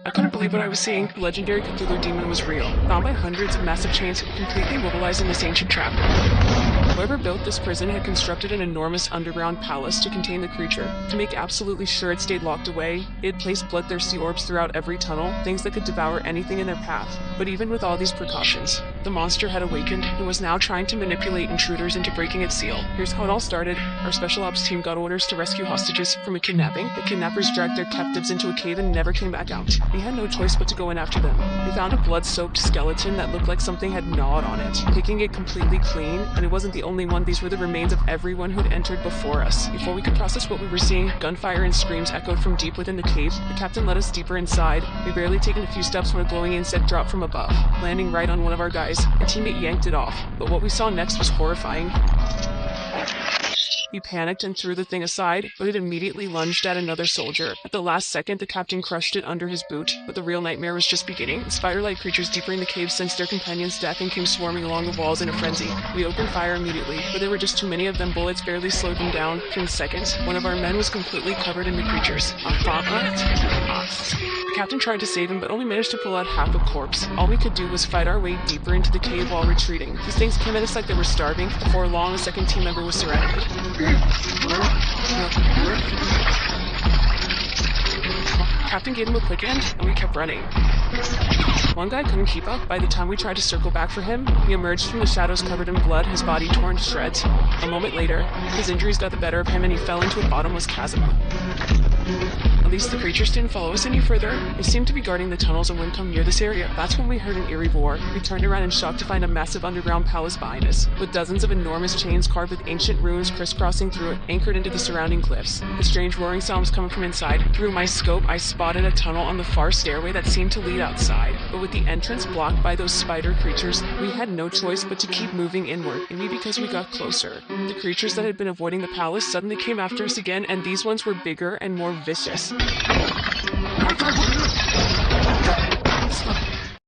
I couldn't believe what I was seeing. The legendary Cthulhu demon was real, bound by hundreds of massive chains, completely mobilizing this ancient trap. Whoever built this prison had constructed an enormous underground palace to contain the creature. To make absolutely sure it stayed locked away, it had placed bloodthirsty orbs throughout every tunnel, things that could devour anything in their path. But even with all these precautions, the monster had awakened and was now trying to manipulate intruders into breaking its seal. Here's how it all started. Our special ops team got orders to rescue hostages from a kidnapping. The kidnappers dragged their captives into a cave and never came back out. We had no choice but to go in after them. We found a blood-soaked skeleton that looked like something had gnawed on it, picking it completely clean, and it wasn't the only one. These were the remains of everyone who'd entered before us. Before we could process what we were seeing, gunfire and screams echoed from deep within the cave. The captain led us deeper inside. We'd barely taken a few steps when a glowing insect dropped from above, landing right on one of our guys. A teammate yanked it off, but what we saw next was horrifying. He panicked and threw the thing aside, but it immediately lunged at another soldier. At the last second, the captain crushed it under his boot, but the real nightmare was just beginning. The spider-like creatures deeper in the cave sensed their companion's death and came swarming along the walls in a frenzy. We opened fire immediately, but there were just too many of them. Bullets barely slowed them down. In seconds, one of our men was completely covered in the creatures. The captain tried to save him, but only managed to pull out half a corpse. All we could do was fight our way deeper into the cave while retreating. These things came at us like they were starving. Before long, a second team member was surrounded. Captain gave him a quick hand, and we kept running. One guy couldn't keep up. By the time we tried to circle back for him, he emerged from the shadows covered in blood, his body torn to shreds. A moment later, his injuries got the better of him and he fell into a bottomless chasm. At least the creatures didn't follow us any further. They seemed to be guarding the tunnels and wouldn't come near this area. That's when we heard an eerie roar. We turned around in shock to find a massive underground palace behind us, with dozens of enormous chains carved with ancient runes crisscrossing through it, anchored into the surrounding cliffs. The strange roaring sound was coming from inside. Through my scope, I spotted a tunnel on the far stairway that seemed to lead outside, but with the entrance blocked by those spider creatures, we had no choice but to keep moving inward, maybe because we got closer. The creatures that had been avoiding the palace suddenly came after us again, and these ones were bigger and more vicious.